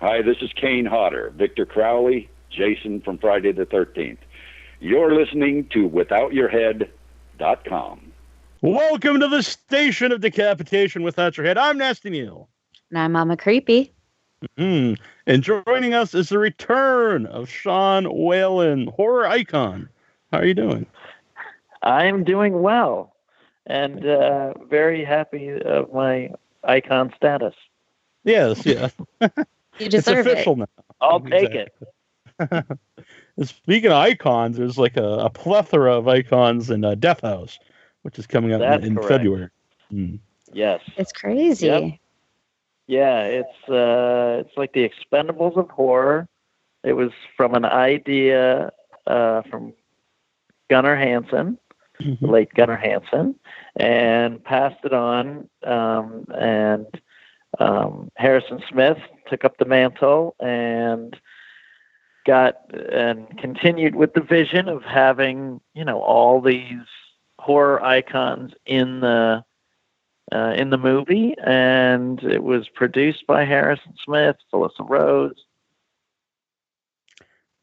Hi, this is Kane Hodder, Victor Crowley, Jason from Friday the 13th. You're listening to WithoutYourHead.com. Welcome to the station of decapitation without your head. I'm Nasty Neil. And I'm Mama Creepy. And joining us is the return of Sean Whalen, horror icon. How are you doing? I'm doing well, and very happy of my icon status. Yes, yeah. You deserve it's official it. now. I'll take it. Speaking of icons, there's like a plethora of icons in Death House, which is coming out in February. Yes. It's crazy. Yep. Yeah, it's like the Expendables of horror. It was from an idea from Gunnar Hansen, the late Gunnar Hansen, and passed it on. And Harrison Smith took up the mantle and continued with the vision of having, all these horror icons in the movie, and it was produced by Harrison Smith, Felissa Rose.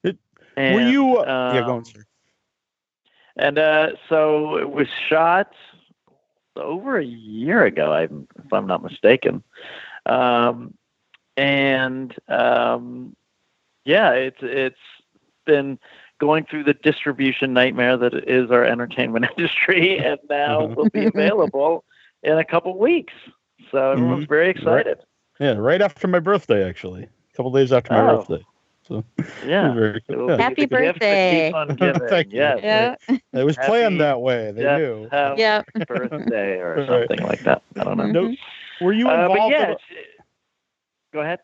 Were you? Yeah, go on, sir. And so it was shot over a year ago, if I'm not mistaken. It's been going through the distribution nightmare that is our entertainment industry, and now will be available in a couple weeks. So everyone's very excited. Right after my birthday, actually. A couple days after my birthday. So yeah. Very cool. Yeah. Happy birthday. Thank you. Yes. Yeah. It was planned that way. They knew. Yeah. Birthday or something like that. I don't know. No, were you involved? Go ahead.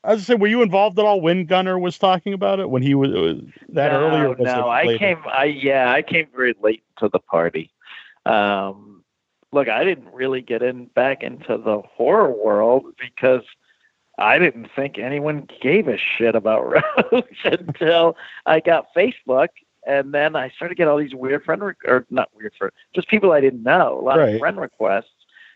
I was saying, were you involved at all when Gunnar was talking about it? When he was earlier? No, I came very late to the party. Look, I didn't really get back into the horror world because I didn't think anyone gave a shit about Roach until I got Facebook, and then I started to get all these weird just people I didn't know, a lot of friend requests.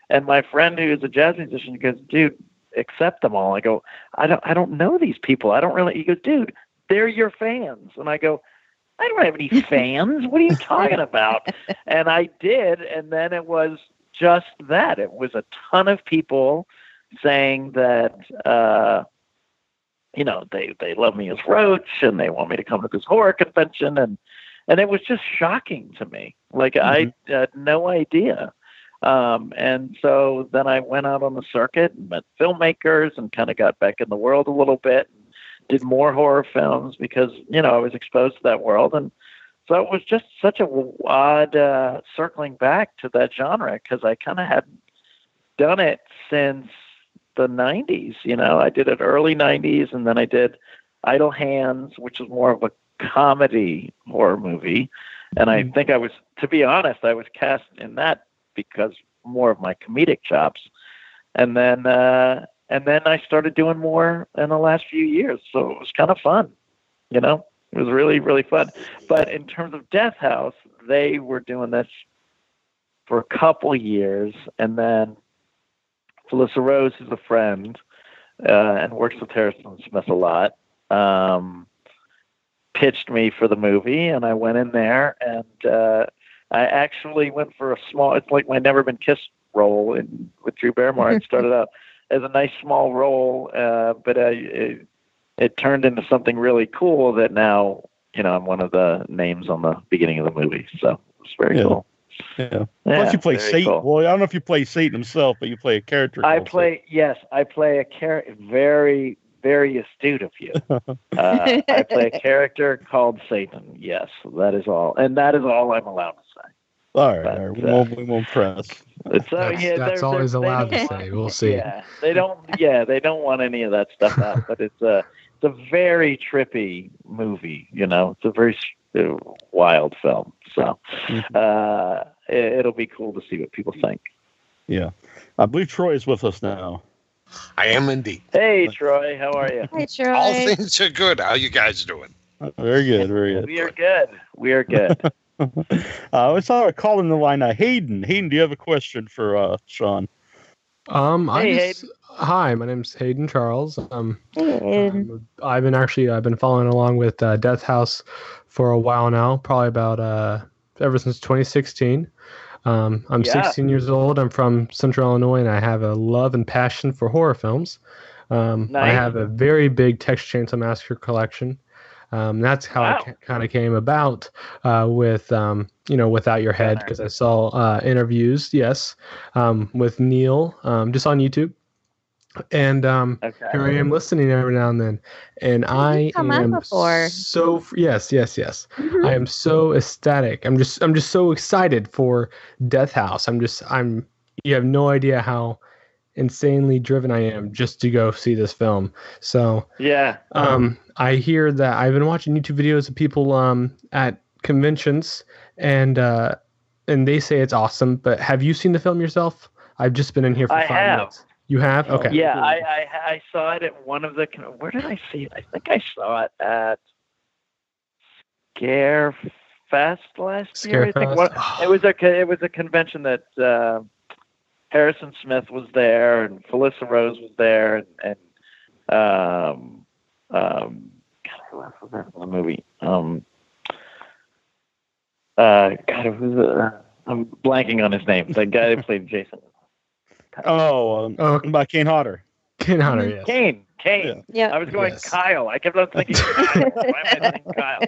And my friend who's a jazz musician goes, "Dude, accept them all." I go, I don't know these people. I don't really. He goes, "Dude, they're your fans." And I go, "I don't have any fans. What are you talking about?" And I did, and then it was just that. It was a ton of people saying that, they love me as Roach, and they want me to come to this horror convention, and it was just shocking to me. Like I had no idea. And so then I went out on the circuit and met filmmakers and kind of got back in the world a little bit, and did more horror films because, I was exposed to that world. And so it was just such a odd circling back to that genre because I kind of hadn't done it since the 90s. I did it early 90s, and then I did Idle Hands, which was more of a comedy horror movie. And I think to be honest, I was cast in that because more of my comedic chops. And then I started doing more in the last few years. So it was kind of fun. It was really, really fun. But in terms of Death House, they were doing this for a couple years. And then Felissa Rose, who's a friend and works with Harrison Smith a lot, pitched me for the movie. And I went in there, and I actually went for it's like my Never Been Kissed role with Drew Barrymore. It started out as a nice small role, but it turned into something really cool that now, I'm one of the names on the beginning of the movie. So it's very cool. Yeah. Plus you play Satan. Cool. Well, I don't know if you play Satan himself, but you play a character. I play a character. Very, very astute of you. I play a character called Satan. Yes, that is all. And that is all I'm allowed to say. All right. We won't press. That's all he's allowed to say. We'll see. Yeah, they don't want any of that stuff out. But it's a very trippy movie. It's a very wild film. So it'll be cool to see what people think. Yeah, I believe Troy is with us now. I am indeed. Hey, Troy, how are you? Hi, Troy. All things are good. How you guys doing? Very good, very good. We are good. I saw a call in the line. Hayden, do you have a question for Sean? I Hi, my name's Hayden Charles. And I've been following along with Death House for a while now, probably about ever since 2016. I'm 16 years old. I'm from Central Illinois, and I have a love and passion for horror films. I have a very big Texas Chainsaw Massacre collection. That's how I kind of came about with Without Your Head, because I saw interviews, with Neil just on YouTube. And here I am listening every now and then, and I am so yes. Mm-hmm. I am so ecstatic. I'm just so excited for Death House. You have no idea how insanely driven I am just to go see this film. So I hear that I've been watching YouTube videos of people at conventions, and they say it's awesome. But have you seen the film yourself? I've just been in here for 5 minutes. You have? Okay. Yeah, I saw it at one of the. Where did I see it? I think I saw it at Scare Fest last year. I think it was a convention that Harrison Smith was there, and Felissa Rose was there, and God, who else was there in the movie? I'm blanking on his name. The guy who played Jason. By Kane Hodder. Kane Hodder, yes. Kane. Yeah. I was going Kyle. I kept on thinking Kyle. Why am I thinking Kyle?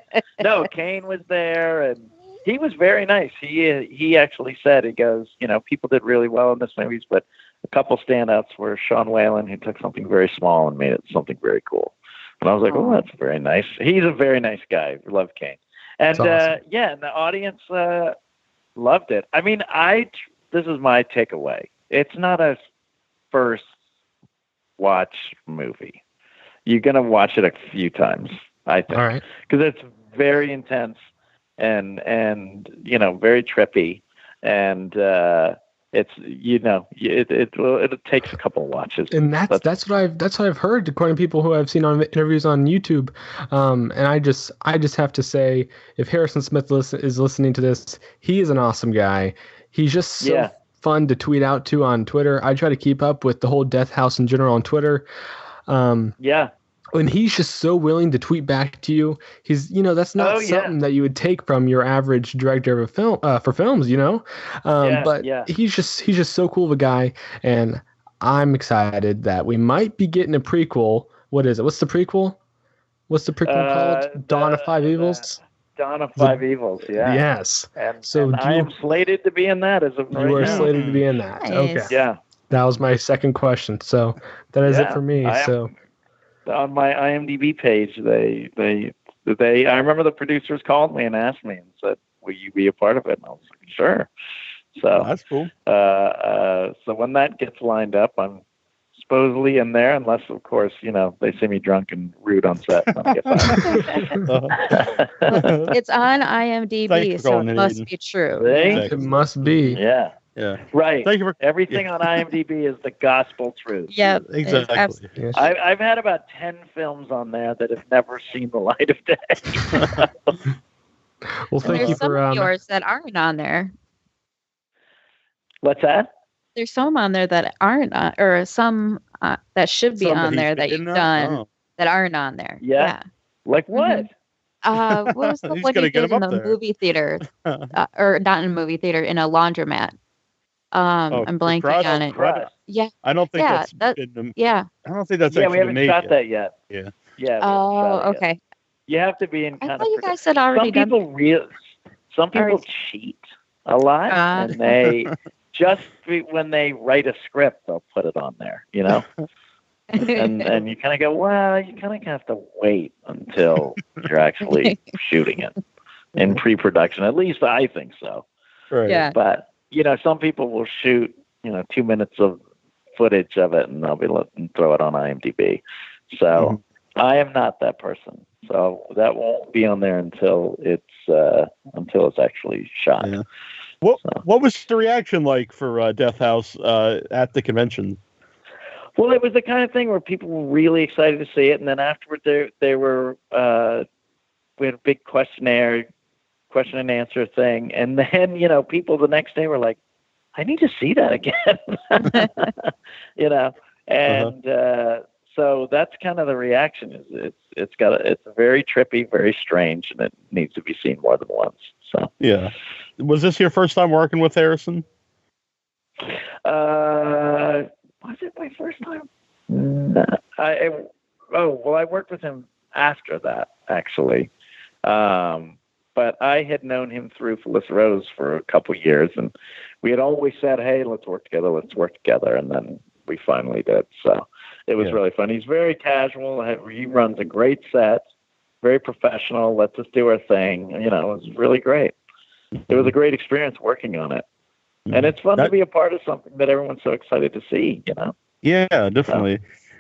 No, Kane was there, and he was very nice. He actually said, he goes, people did really well in this movie, but a couple standouts were Sean Whalen, who took something very small and made it something very cool. And I was like, oh, that's very nice. He's a very nice guy. Love Kane. And awesome. and the audience loved it. I mean, this is my takeaway. It's not a first watch movie. You're going to watch it a few times, I think. All right. Because it's very intense and very trippy, and it takes a couple of watches. And that's what I've heard, according to people who I've seen on interviews on YouTube. And I just have to say, if Harrison Smith is listening to this, he is an awesome guy. He's just so fun to tweet out to on Twitter. I try to keep up with the whole Death House in general on Twitter. And he's just so willing to tweet back to you. He's, that's not something that you would take from your average director of a film for films, but he's just so cool of a guy, and I'm excited that we might be getting a prequel. What is it? What's the prequel? What's the prequel called? Dawn of Five Evils. Dawn of Five Evils, yeah. Yes. And I am slated to be in that as of right now. You are slated to be in that. Nice. Okay. Yeah. That was my second question. So that is it for me. On my IMDb page, they I remember the producers called me and asked me and said, "Will you be a part of it?" And I was like, "Sure." So that's cool. So when that gets lined up, I'm supposedly in there, unless of course they see me drunk and rude on set. And I get fired. It's on IMDb, so it must be true. It must be. Yeah. Yeah. Right. Thank you for everything on IMDb is the gospel truth. Yeah. Exactly. Yes. I've had about 10 films on there that have never seen the light of day. Well, thank you some for of yours that aren't on there. What's that? There's some on there that aren't on, or some that should be on there that you've done that aren't on there. Yeah. Like what? What was the one you did in the movie theater? Or not in a movie theater, in a laundromat. I'm blanking Crust? on it. Crust. Yeah. I don't think I don't think that's we haven't made shot that yet. Yeah. Yeah. Oh, okay. Yet. You have to be in kind I of. thought you guys had already done. Some people cheat a lot, and they when they write a script, they'll put it on there. And you kind of go, well, you kind of have to wait until you're actually shooting it in pre-production. At least I think so. Right. Yeah. But some people will shoot 2 minutes of footage of it, and they'll throw it on IMDb. So I am not that person. So that won't be on there until it's actually shot. Yeah. What was the reaction like for Death House at the convention? Well, it was the kind of thing where people were really excited to see it, and then afterward they were we had a big question and answer thing, and then people the next day were like, I need to see that again. And so that's kind of the reaction. Is it's very trippy, very strange, and it needs to be seen more than once. So yeah, was this your first time working with Harrison? Was it my first time? No, I worked with him after that, actually. But I had known him through Phyllis Rose for a couple years, and we had always said, "Hey, let's work together," and then we finally did. So it was really fun. He's very casual. He runs a great set, very professional, lets us do our thing. You know, it was really great. It was a great experience working on it. And it's fun to be a part of something that everyone's so excited to see, you know? Yeah, definitely.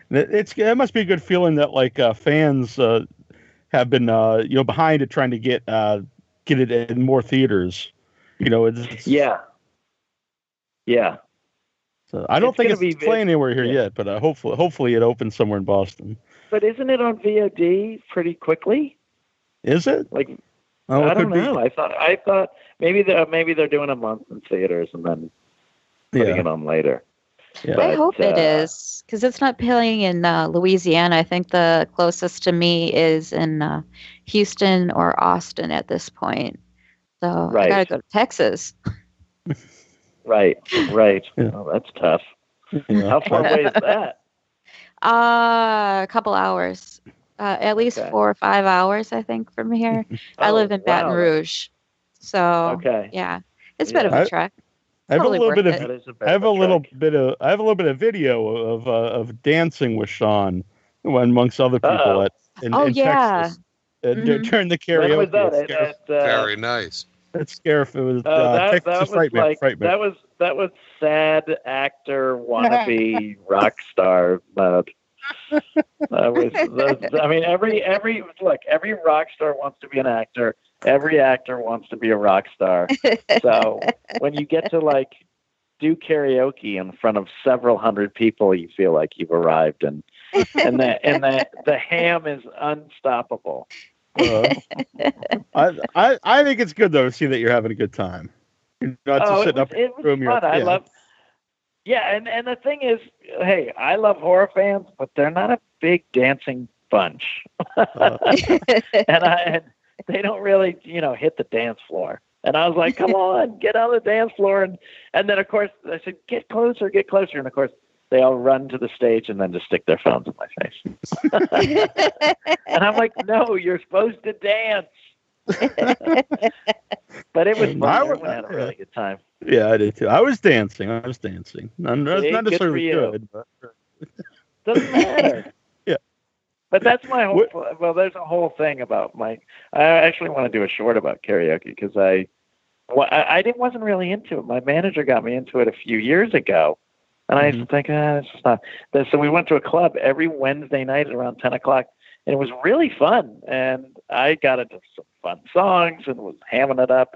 It must be a good feeling that like fans have been behind it, trying to get it in more theaters. You know, it's yeah. So I don't think it's playing anywhere here yet, but hopefully it opens somewhere in Boston. But isn't it on VOD pretty quickly? Is it? Like, I don't know. I thought maybe they're doing a month in theaters and then putting it on later. Yeah. I hope it is, because it's not playing in Louisiana. I think the closest to me is in Houston or Austin at this point. So I got to go to Texas. Right. Yeah. Oh, that's tough. Yeah. How far away is that? A couple hours. At least 4 or 5 hours, I think, from here. I live in Baton Rouge. So, yeah. It's a bit of a trek. I have a little bit of video of dancing with Sean amongst other people in Texas. During the karaoke. When was that? Very nice. That's scary. It was Texas Frightmare. That was sad actor wannabe rock star mode. Every rock star wants to be an actor. Every actor wants to be a rock star. So when you get to like do karaoke in front of several hundred people, you feel like you've arrived, and the ham is unstoppable. I think it's good though to see that you're having a good time. You're not just sitting up in the room. Fun. I love. Yeah, and the thing is, hey, I love horror fans, but they're not a big dancing bunch, and they don't really, hit the dance floor. And I was like, come on, get on the dance floor, and then of course I said, get closer, and of course they all run to the stage and then just stick their phones in my face. And I'm like, no, you're supposed to dance. But it was fun. I had a really good time. Yeah, I did too. I was dancing. Not necessarily good, but doesn't matter. Yeah. But that's my whole. Well, there's a whole thing about I actually want to do a short about karaoke because I wasn't really into it. My manager got me into it a few years ago, and I used to think, this is not. So we went to a club every Wednesday night at around 10 o'clock, and it was really fun. And I got into some fun songs and was hamming it up,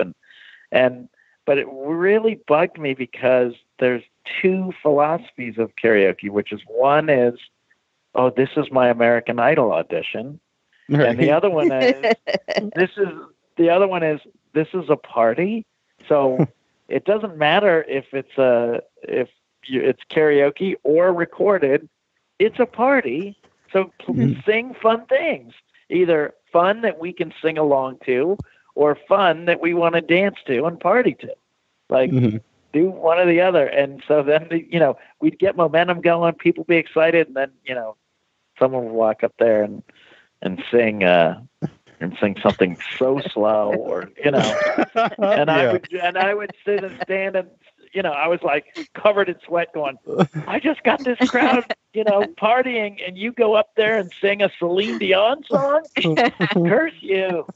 but it really bugged me because there's two philosophies of karaoke, which is one is, oh, this is my American Idol audition, and the other one is this is a party. So it doesn't matter if it's karaoke or recorded, it's a party. So sing fun things, either fun that we can sing along to, or fun that we want to dance to and party to. Like, do one or the other. And so then, we'd get momentum going, people be excited, and then, someone would walk up there and sing something so slow, or, and I would sit and stand and, I was like covered in sweat going, I just got this crowd, partying, and you go up there and sing a Celine Dion song? Curse you.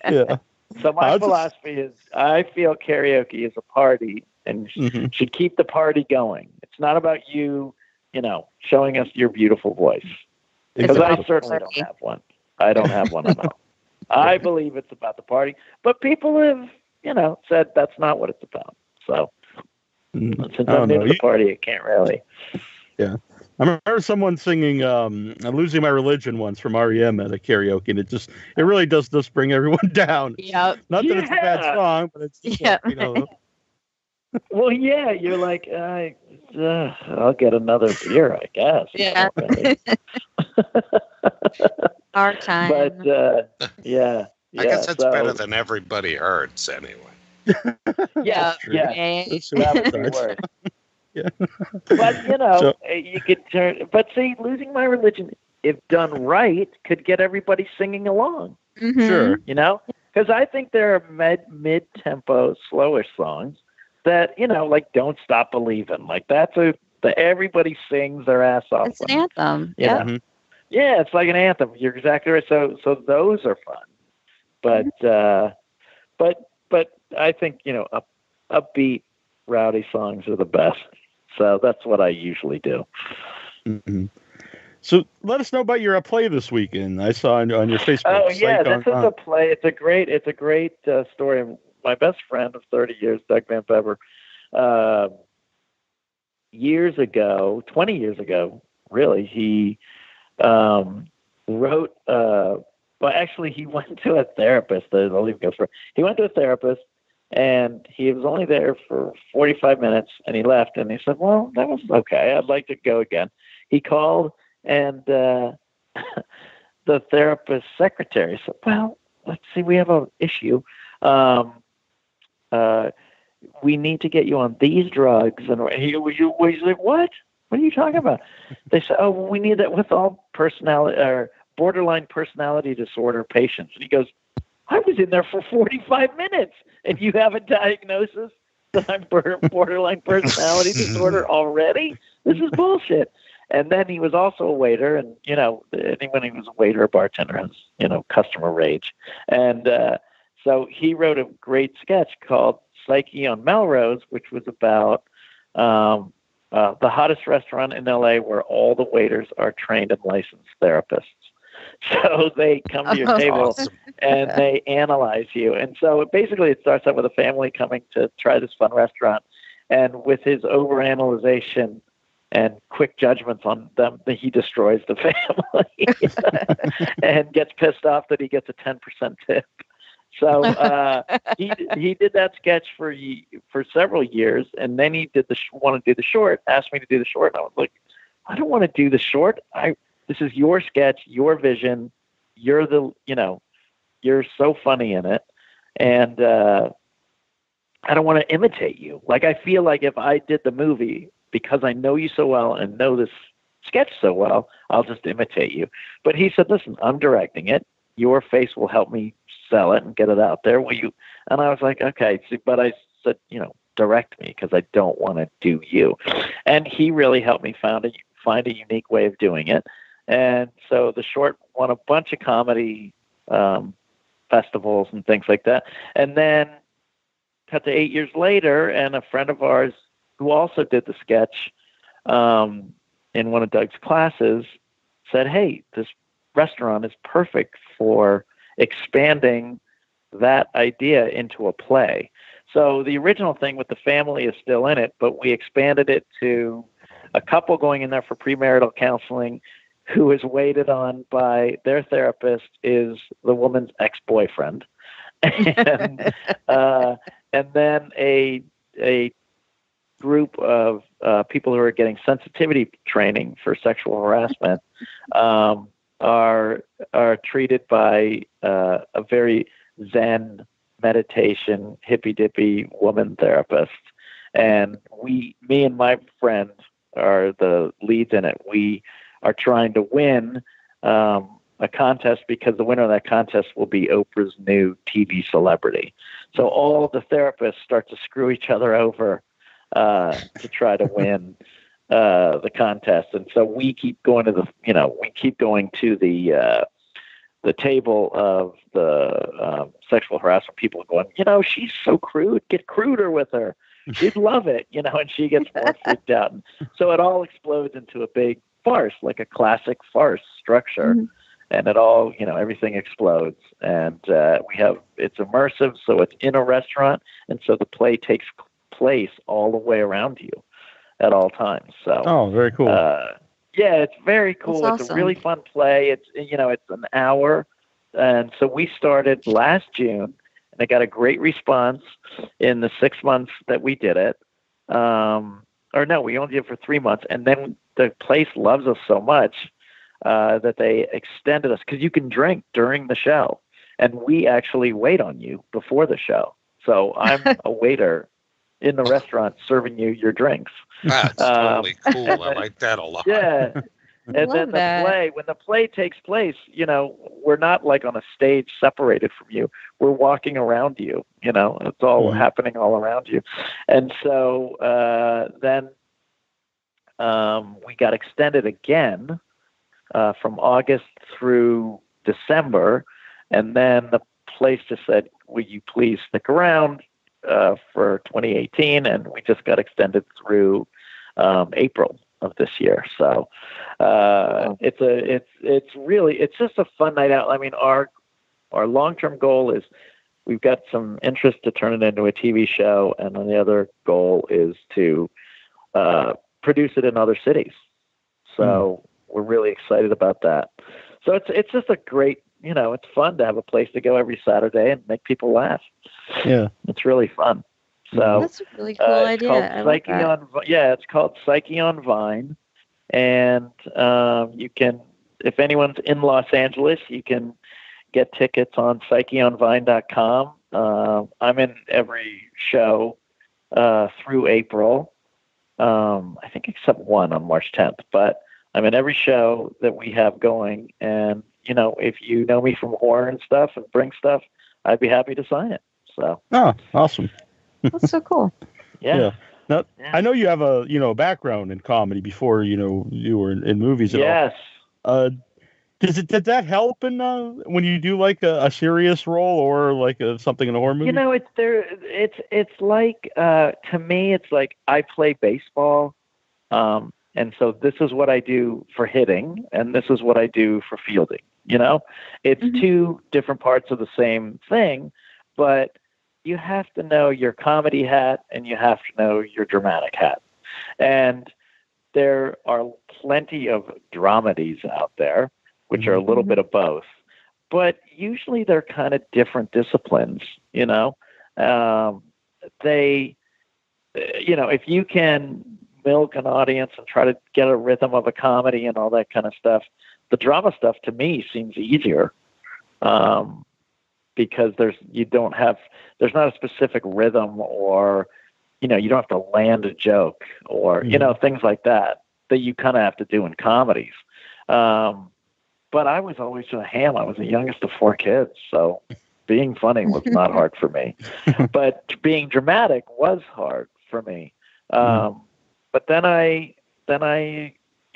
Yeah. So my philosophy is I feel karaoke is a party and should keep the party going. It's not about you, showing us your beautiful voice. Because I certainly don't have one. I don't have one at all. I believe it's about the party. But people have, said that's not what it's about. So since I'm into the party, it can't really. Yeah. I remember someone singing Losing My Religion once from REM at a karaoke, and it really does bring everyone down. Yep. Not that it's a bad song, but it's just Well, yeah, you're like, I'll get another beer, I guess. Yeah. Our time. But yeah. I guess that's better than everybody hurts anyway. Yeah. That would be worse. Yeah. But you could turn. But see, losing my religion, if done right, could get everybody singing along. Mm-hmm. Sure. Because I think there are mid-tempo, slower songs that like "Don't Stop Believin'." Like everybody sings their ass off. It's an anthem. Yeah. Mm-hmm. Yeah, it's like an anthem. You're exactly right. So those are fun. But I think upbeat, rowdy songs are the best. So that's what I usually do. Mm-hmm. So let us know about your play this weekend. I saw on your Facebook. Oh yeah, this is a play. It's a great story. My best friend of 30 years, Doug Van Bever, 20 years ago, really, he wrote. Well, actually, he went to a therapist. I'll leave it for. He went to a therapist, and he was only there for 45 minutes, and he left. And he said, "Well, that was okay. I'd like to go again." He called, and the therapist's secretary said, "Well, let's see. We have an issue. We need to get you on these drugs." And he's like, "What? What are you talking about?" They said, "Oh, well, we need that with all personality or borderline personality disorder patients." And he goes, "I was in there for 45 minutes, and you have a diagnosis that I'm borderline personality disorder already? This is bullshit." And then he was also a waiter, and when he was a waiter or bartender has customer rage, and so he wrote a great sketch called Psyche on Melrose, which was about the hottest restaurant in LA where all the waiters are trained and licensed therapists. So they come to your table and they analyze you. And so basically it starts out with a family coming to try this fun restaurant. And with his overanalyzation and quick judgments on them, he destroys the family and gets pissed off that he gets a 10% tip. So he did that sketch for several years, and then he did want to do the short. Asked me to do the short, and I was like, I don't want to do the short. This is your sketch, your vision. You're you're so funny in it, and I don't want to imitate you. Like I feel like if I did the movie, because I know you so well and know this sketch so well, I'll just imitate you. But he said, listen, I'm directing it. Your face will help me sell it and get it out there. Will you? And I was like, okay. But I said, direct me because I don't want to do you. And he really helped me find a unique way of doing it. And so the short won a bunch of comedy festivals and things like that. And then cut to 8 years later, and a friend of ours who also did the sketch in one of Doug's classes said, hey, this restaurant is perfect for expanding that idea into a play. So the original thing with the family is still in it, but we expanded it to a couple going in there for premarital counseling who is waited on by their therapist is the woman's ex-boyfriend. And then a group of people who are getting sensitivity training for sexual harassment are treated by a very Zen meditation, hippy-dippy woman therapist. And me and my friend are the leads in it. We are trying to win a contest because the winner of that contest will be Oprah's new TV celebrity. So all of the therapists start to screw each other over to try to win the contest. And so we keep going to the table of the sexual harassment people going, she's so crude, get cruder with her. She'd love it, and she gets more freaked out. And so it all explodes into a big farce, like a classic farce structure. Mm-hmm. And it all, everything explodes. And it's immersive, so it's in a restaurant. And so the play takes place all the way around you at all times. So, oh, very cool. Yeah, it's very cool. That's it's awesome. A really fun play. It's, it's an hour. And so we started last June, and I got a great response in the 6 months that we did it. or no, we only did it for 3 months. And then the place loves us so much that they extended us, because you can drink during the show. And we actually wait on you before the show. So I'm a waiter in the restaurant serving you your drinks. That's totally cool. I like that a lot. Yeah. And then when the play takes place, we're not like on a stage separated from you. We're walking around you, it's all happening all around you. And so then we got extended again from August through December. And then the place just said, will you please stick around for 2018? And we just got extended through April of this year. So it's just a fun night out. I mean, our long-term goal is we've got some interest to turn it into a TV show. And then the other goal is to produce it in other cities. So we're really excited about that. So it's just a great, it's fun to have a place to go every Saturday and make people laugh. Yeah. It's really fun. So that's a really cool idea. I like that. It's called Psyche on Vine. And you can, if anyone's in Los Angeles, you can get tickets on psycheonvine.com. I'm in every show through April, I think except one on March 10th. But I'm in every show that we have going. And, if you know me from horror and stuff and bring stuff, I'd be happy to sign it. So. Oh, awesome. That's so cool. Yeah. Now, I know you have a background in comedy before you were in movies. Yes. Did that help in when you do like a serious role or like something in a horror movie? It's like to me, it's like I play baseball, and so this is what I do for hitting, and this is what I do for fielding. It's two different parts of the same thing, but you have to know your comedy hat and you have to know your dramatic hat. And there are plenty of dramedies out there, which are a little bit of both. But usually they're kind of different disciplines, They, if you can milk an audience and try to get a rhythm of a comedy and all that kind of stuff, the drama stuff to me seems easier. Because there's not a specific rhythm, or you don't have to land a joke, or things like that you kind of have to do in comedies. But I was always a ham. I was the youngest of 4 kids, so being funny was not hard for me. But being dramatic was hard for me. But then I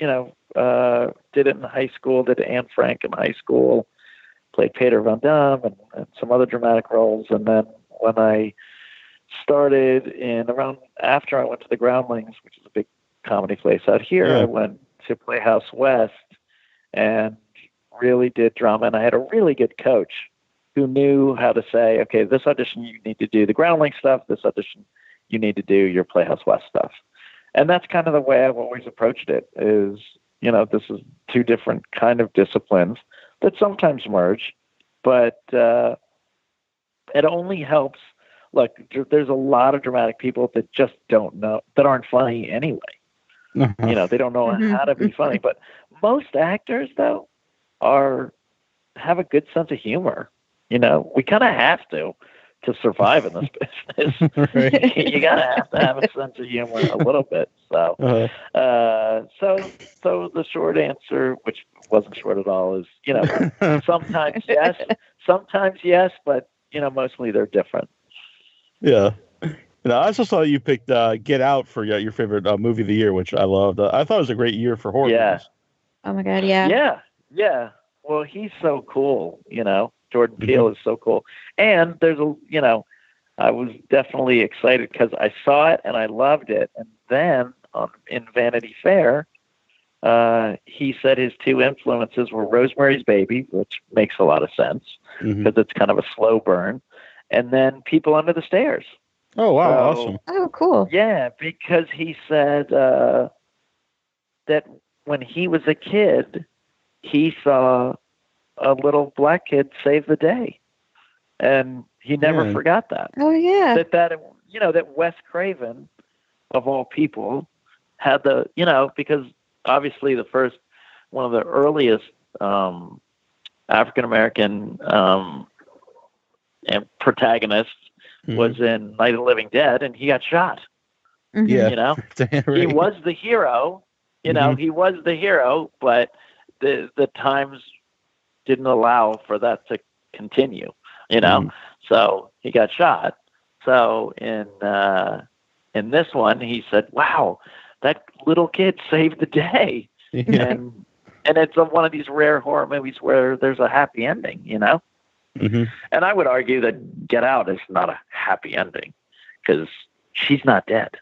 did it in high school. Did Anne Frank in high school. Played Peter Van Damme and some other dramatic roles. And then when I started after I went to the Groundlings, which is a big comedy place out here, I went to Playhouse West and really did drama. And I had a really good coach who knew how to say, okay, this audition, you need to do the Groundling stuff. This audition, you need to do your Playhouse West stuff. And that's kind of the way I've always approached it is, this is 2 different kind of disciplines that sometimes merge, but it only helps. Look, there's a lot of dramatic people that just don't know, that aren't funny anyway. They don't know how to be funny. But most actors, though, have a good sense of humor. We kind of have to survive in this business. You gotta have a sense of humor a little bit. So, so the short answer, which wasn't short at all, is sometimes yes, but mostly they're different. Yeah. I also saw you picked Get Out for your favorite movie of the year, which I loved. I thought it was a great year for horror movies. Oh my God, yeah. Yeah. Well, he's so cool, Jordan Peele is so cool. And there's I was definitely excited because I saw it and I loved it. And then in Vanity Fair, he said his 2 influences were Rosemary's Baby, which makes a lot of sense because it's kind of a slow burn, and then People Under the Stairs. Oh, wow. Awesome. Oh, cool. Yeah, because he said that when he was a kid, he saw a little black kid save the day. And he never forgot that. Oh, yeah. That Wes Craven, of all people, had the, because obviously one of the earliest African American protagonists was in Night of the Living Dead, and he got shot. Yeah, right. He was the hero. He was the hero, but the times didn't allow for that to continue. So he got shot. So in this one, he said, "Wow, that little kid saved the day." Yeah. And it's one of these rare horror movies where there's a happy ending, And I would argue that Get Out is not a happy ending because she's not dead.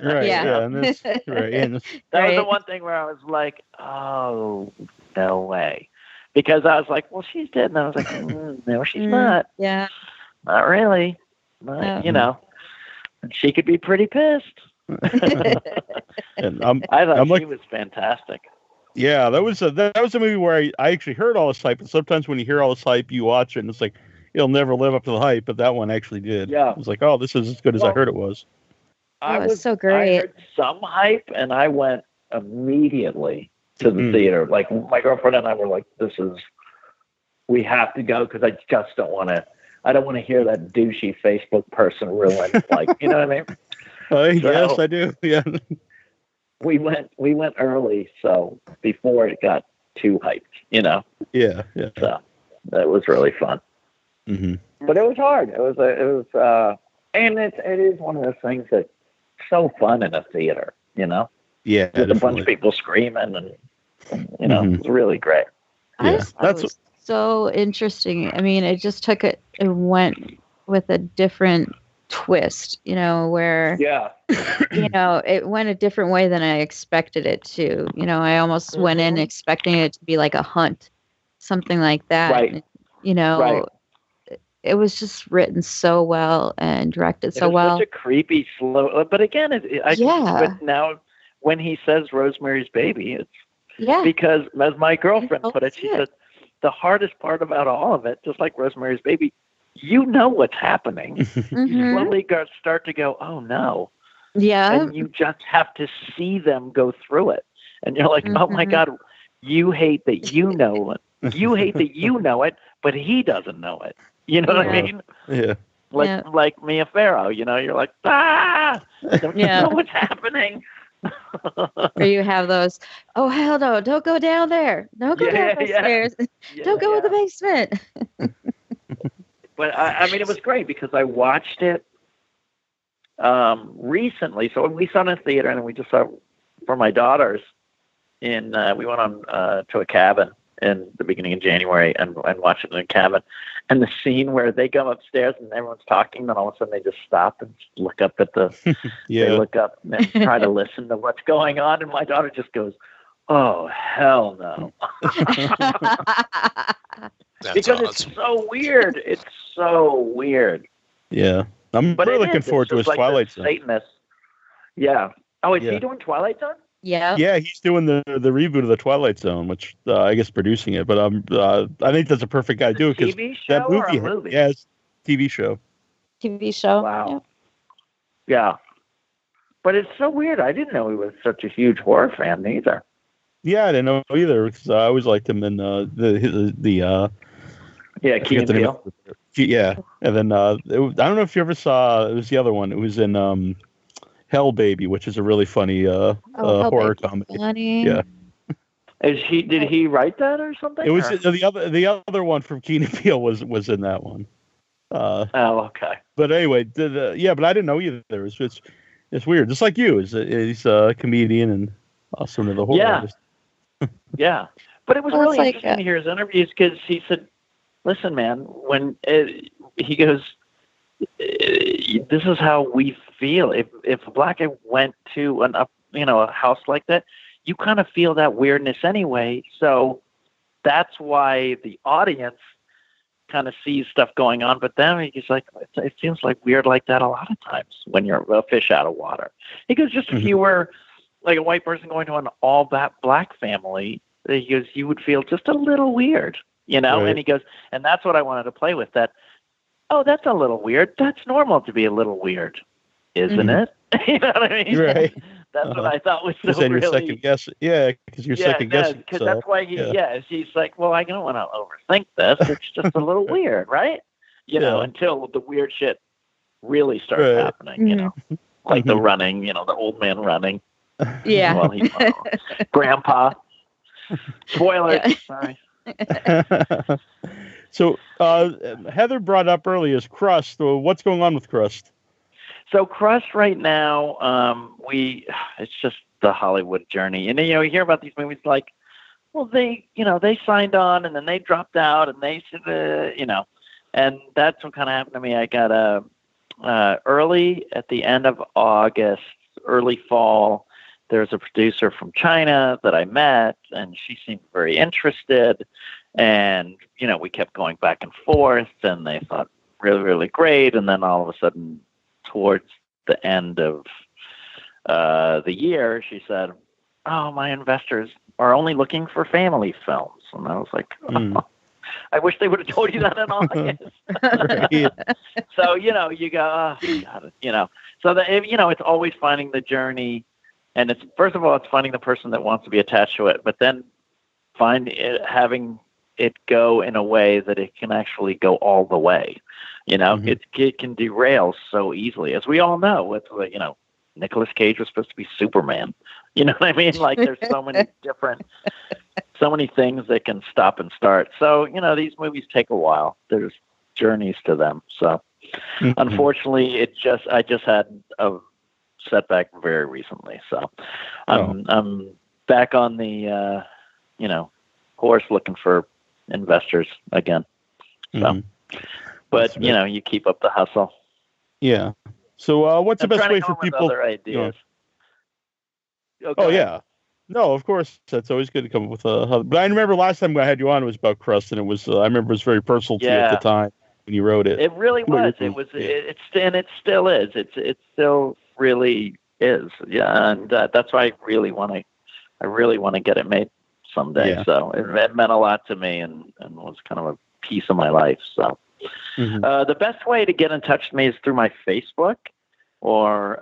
Right. Yeah. And that's, right. And that was the one thing where I was like, "Oh, no way," because I was like, "Well, she's dead," and I was like, "No, she's not. Yeah, not really." But, and she could be pretty pissed. And I thought she was fantastic. Yeah, that was a movie where I actually heard all this hype. And sometimes when you hear all this hype, you watch it and it's like it'll never live up to the hype. But that one actually did. Yeah, it was like, oh, this is as good as I heard it was. It was so great. I heard some hype, and I went immediately to the theater. Like my girlfriend and I were like, we have to go because I just don't want to. I don't want to hear that douchey Facebook person ruin. Like, you know what I mean? Yes, I do. Yeah. We went early, so before it got too hyped, Yeah. So that was really fun. But it was hard. It was, and it is one of those things that's so fun in a theater, Yeah, with a bunch of people screaming, and it's really great. I just thought it was so interesting. I mean, it just it went with a different twist, where it went a different way than I expected it to. I almost went in expecting it to be like a hunt, something like that. Right. Right. It was just written so well and directed so well. Such a creepy, slow. But again, but now when he says Rosemary's Baby, it's because, as my girlfriend put it, she said the hardest part about all of it, just like Rosemary's Baby, you know what's happening. You slowly start to go, oh no. Yeah. And you just have to see them go through it. And you're like, oh my God, you hate that you know it. You hate that you know it, but he doesn't know it. You know what I mean? Yeah. Like Mia Farrow, you're like, don't you know what's happening? Or you have those, oh hell no, don't go down there. Don't go down those stairs. Don't go in the basement. But I mean, it was great because I watched it recently. So we saw it in a theater, and we just saw it for my daughters. We went on to a cabin in the beginning of January and watched it in a cabin. And the scene where they go upstairs and everyone's talking, then all of a sudden they just stop and look up at the. They look up and try to listen to what's going on, and my daughter just goes, "Oh hell no!" Because awesome. It's so weird. It's so weird. Yeah, I'm really looking forward to his Twilight Zone. Satanist. Yeah. Oh, is he doing Twilight Zone? Yeah. Yeah, he's doing the reboot of the Twilight Zone, which I guess producing it. But I think that's a perfect guy to do it because that movie. Yeah, it's TV show. TV show. Wow. Yeah. But it's so weird. I didn't know he was such a huge horror fan either. Yeah, I didn't know either because I always liked him in the Key and Peele. Yeah, and then I don't know if you ever saw. It was the other one. It was in Hell Baby, which is a really funny horror comedy. Funny. Yeah. Did he write that or something? It was the other one from Key and Peele was in that one. Okay. But anyway, but I didn't know either. It's weird. Just like you, he's a comedian and also into the horror. Yeah. Yeah, but it was really interesting to hear his interviews because he said, "Listen, man, when he goes, this is how we feel. If a black guy went to a house like that, you kind of feel that weirdness anyway. So that's why the audience kind of sees stuff going on. But then he's like, it seems like weird like that a lot of times when you're a fish out of water. He goes, just if you were like a white person going to an all black family, he goes, you would feel just a little weird, Right. And he goes, and that's what I wanted to play with. That, oh, that's a little weird. That's normal to be a little weird, isn't it? You know what I mean? Right. That's what I thought was so then really. You're second guessing. Yeah, because you're second guessing. Because that's why she's like, well, I don't want to overthink this. It's just a little weird, right? You know, until the weird shit really starts happening. You know, like the running. You know, the old man running. Yeah. Well, he's grandpa. Spoilers. Yeah. Sorry. So Heather brought up earlier is Crust. What's going on with Crust? So Crust right now, it's just the Hollywood journey. And, you know, you hear about these movies like, well, they signed on and then they dropped out and they said, you know, and that's what kind of happened to me. I got early at the end of August, early fall, there's a producer from China that I met and she seemed very interested. And, you know, we kept going back and forth and they thought really, really great. And then all of a sudden, towards the end of the year, she said, "Oh, my investors are only looking for family films." And I was like, oh, I wish they would have told you that in August. So, you know, you go, oh, got it, you know. So, you know, it's always finding the journey. And it's, first of all, it's finding the person that wants to be attached to it, but then having it go in a way that it can actually go all the way. You know, it can derail so easily, as we all know. It's like, you know, Nicolas Cage was supposed to be Superman. You know what I mean? Like, there's so many things that can stop and start. So, you know, these movies take a while. There's journeys to them. So, unfortunately, I just had a setback very recently. So, I'm back on the, you know, horse looking for investors again. So. But, you know, you keep up the hustle. Yeah. So what's the best way for people? Other ideas. Oh, yeah. No, of course. That's always good to come up with a... But I remember last time I had you on, it was about Crust, and it was, I remember it was very personal to you at the time when you wrote it. It really was. It was, and it still is. It still really is. Yeah. And that's why I really want to get it made someday. Yeah. So it meant a lot to me and was kind of a piece of my life. So. The best way to get in touch with me is through my Facebook or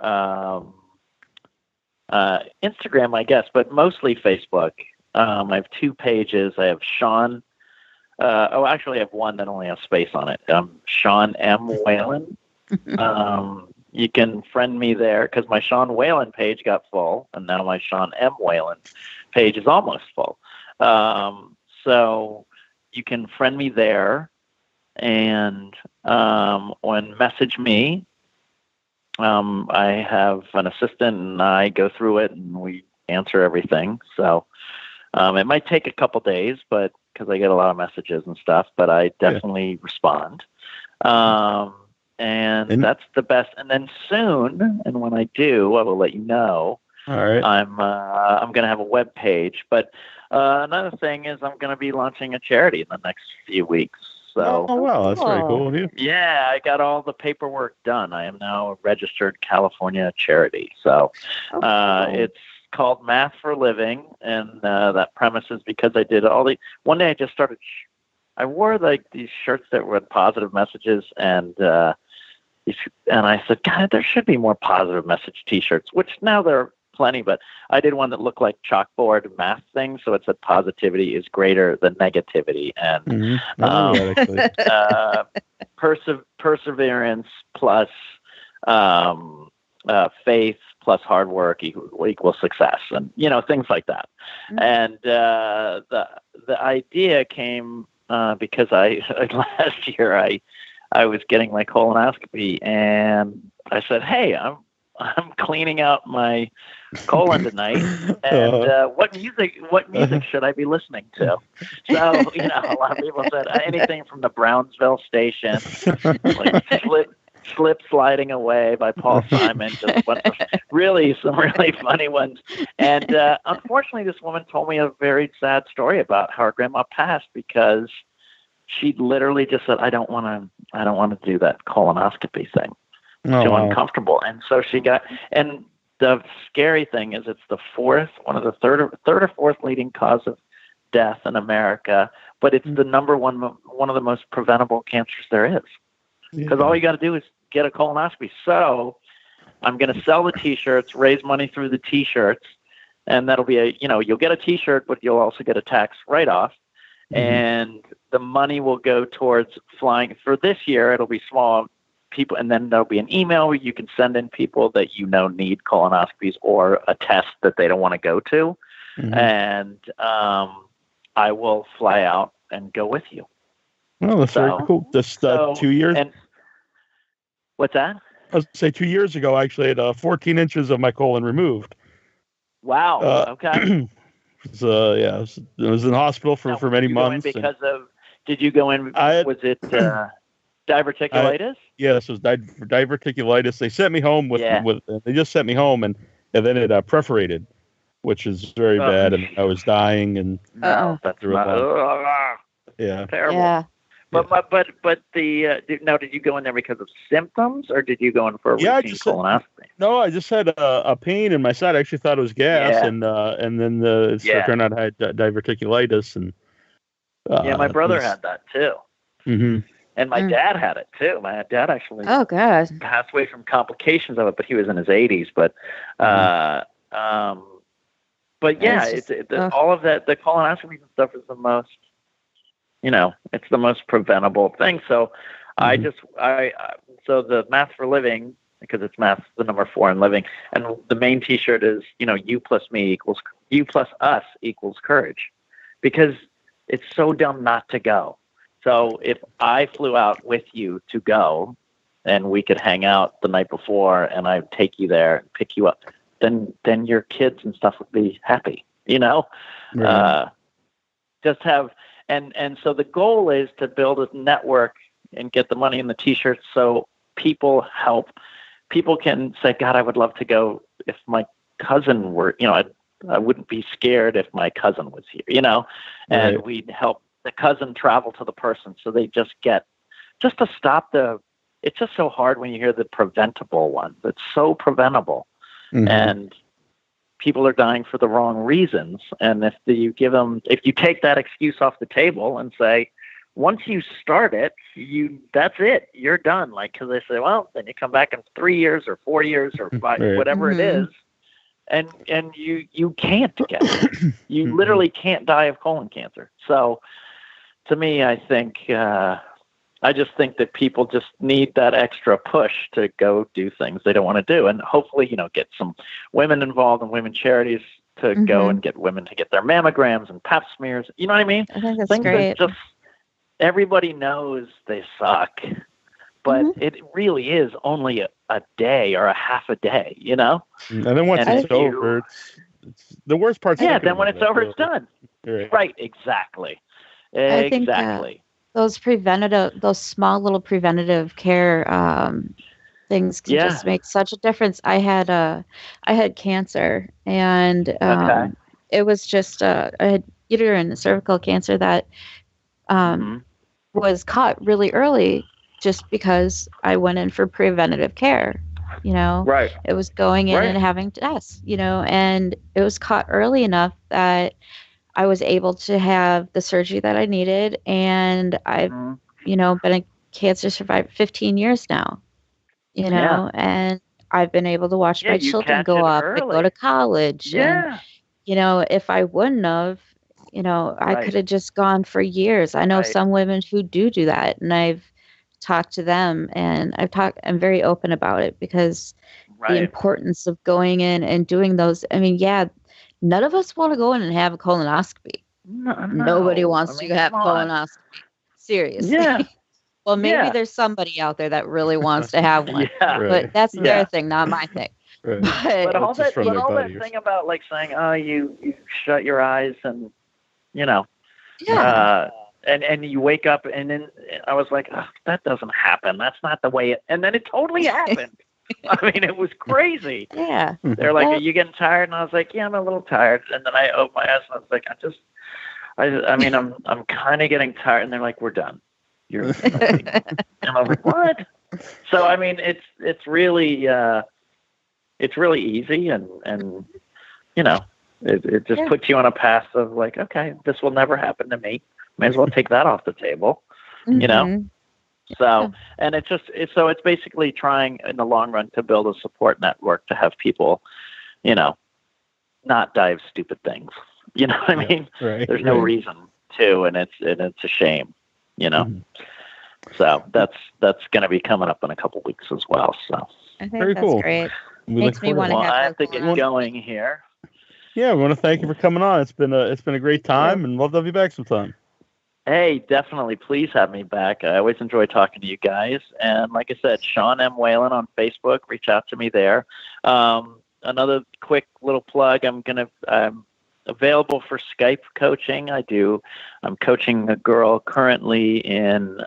Instagram, I guess, but mostly Facebook. I have 2 pages. I have Sean. Actually, I have one that only has space on it. Sean M. Whalen. You can friend me there because my Sean Whalen page got full, and now my Sean M. Whalen page is almost full. So you can friend me there. And message me. I have an assistant, and I go through it, and we answer everything. So it might take a couple days, but because I get a lot of messages and stuff, but I definitely respond. And that's the best. And then soon, and when I do, I will let you know. All right. I'm going to have a web page, but another thing is I'm going to be launching a charity in the next few weeks. So, wow, that's very cool of you. Yeah, I got all the paperwork done. I am now a registered California charity. So it's called Math for Living, and that premise is because I did one day I just started, I wore these shirts that were positive messages, and I said, God, there should be more positive message T-shirts, which now there are plenty, but I did one that looked like chalkboard math things, so it said positivity is greater than negativity, and perseverance plus faith plus hard work equals success, and you know, things like that. And the idea came because last year I was getting my colonoscopy, and I said, hey, I'm cleaning out my colon tonight, and what music should I be listening to? So, you know, a lot of people said anything from the Brownsville Station, like Slip Sliding Away by Paul Simon, just some really funny ones. And unfortunately, this woman told me a very sad story about how her grandma passed because she literally just said, I don't want to do that colonoscopy thing. Too uncomfortable. And so she got, and the scary thing is it's the third or fourth leading cause of death in America, but it's the number one of the most preventable cancers there is. Because all you got to do is get a colonoscopy. So I'm going to sell the T-shirts, raise money through the T-shirts, and that'll be you'll get a T-shirt, but you'll also get a tax write-off. And the money will go towards flying. For this year, it'll be small people, and then there'll be an email where you can send in people that need colonoscopies or a test that they don't want to go to. And I will fly out and go with you. Well, that's very cool. Just 2 years. And what's that? I was going to say 2 years ago, I actually had 14 inches of my colon removed. Wow. Okay. I was in the hospital for many months. Did you go in? Was it diverticulitis? Yes, it was diverticulitis. They sent me home they just sent me home and then it perforated, which is very bad, and I was dying. And that's terrible. Yeah. But did you go in there because of symptoms, or did you go in for a routine colonoscopy? No, I just had a pain in my side. I actually thought it was gas, and then it turned out I had diverticulitis. And my brother had that too. And my dad had it too. My dad actually passed away from complications of it, but he was in his 80s. But all of that, the colonoscopies and stuff is the most. It's the most preventable thing. So so the Math for Living, because it's math, the number 4 in living. And the main T-shirt is, you plus us equals courage, because it's so dumb not to go. So if I flew out with you to go and we could hang out the night before and I'd take you there and pick you up, then your kids and stuff would be happy, just have, and so the goal is to build a network and get the money in the T-shirts so people can say, God, I would love to go if my cousin were, I wouldn't be scared if my cousin was here, and we'd help the cousin travel to the person. So they just to stop it's just so hard when you hear the preventable ones. It's so preventable. And people are dying for the wrong reasons. And if you take that excuse off the table and say, once you start it, that's it, you're done. Like, cause they say, well, then you come back in 3 years or 4 years or 5, whatever it is. And you can't get it. You literally can't die of colon cancer. So to me, I just think that people just need that extra push to go do things they don't want to do. And hopefully, get some women involved in women charities to go and get women to get their mammograms and pap smears. You know what I mean? I think that's great. Just, everybody knows they suck, but it really is only a day or a half a day, And then once it's over, it's the worst part. Yeah, then when it's over, it's done. Right, exactly. I think those small little preventative care things can just make such a difference. I had cancer, and it was just I had uterine and cervical cancer that was caught really early, just because I went in for preventative care. Right. It was going in and having tests, and it was caught early enough that I was able to have the surgery that I needed, and I've, been a cancer survivor 15 years now, and I've been able to watch my children go up and go to college. And, if I wouldn't have, I could have just gone for years. I know some women who do that, and I've talked to them, and I'm very open about it, because the importance of going in and doing those. I mean, none of us want to go in and have a colonoscopy. No. Nobody wants to have colonoscopy. Seriously. Yeah. Well, maybe there's somebody out there that really wants to have one. But that's their thing, not my thing. Right. But all that thing about like saying, oh, you shut your eyes and, and you wake up, and then I was like, oh, that doesn't happen. That's not the way and then it totally happened. I mean, it was crazy. Yeah. They're like, are you getting tired? And I was like, yeah, I'm a little tired. And then I opened my eyes and I was like, I'm kind of getting tired. And they're like, we're done. And I was like, what? So, I mean, it's really easy, and it just puts you on a path of like, okay, this will never happen to me. May as well take that off the table, So, and it's basically trying in the long run to build a support network to have people, not die of stupid things. You know what I mean? Right, There's no reason to, and it's a shame, Mm-hmm. So that's going to be coming up in a couple weeks as well. So I think very that's cool. Great. We Makes me want to I have have to get going here. Yeah, we want to thank you for coming on. It's been a great time, and love to have you back sometime. Hey, definitely. Please have me back. I always enjoy talking to you guys. And like I said, Sean M. Whalen on Facebook. Reach out to me there. Another quick little plug. I'm available for Skype coaching. I'm coaching a girl currently in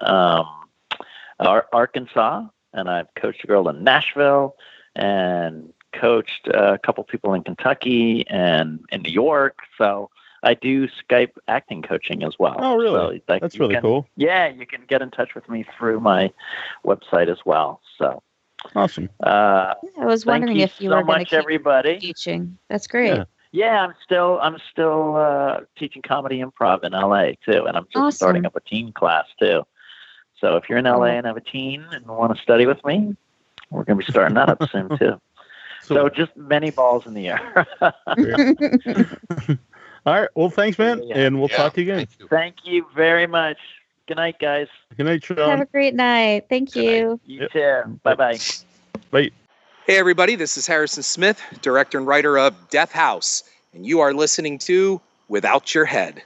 Arkansas, and I've coached a girl in Nashville, and coached a couple people in Kentucky and in New York. So I do Skype acting coaching as well. Oh, really? So, that's really cool. Yeah, you can get in touch with me through my website as well. So awesome. I was wondering if you were going to keep everybody. teaching. That's great. Yeah, I'm still teaching comedy improv in LA too, and I'm just starting up a teen class too. So if you're in LA and have a teen and want to study with me, we're going to be starting that up soon too. So just many balls in the air. All right. Well, thanks, man. Yeah. And we'll talk to you again. Thank you very much. Good night, guys. Good night, Sean. Have a great night. Thank you. You too. Bye-bye. Bye. Hey, everybody. This is Harrison Smith, director and writer of Death House, and you are listening to Without Your Head.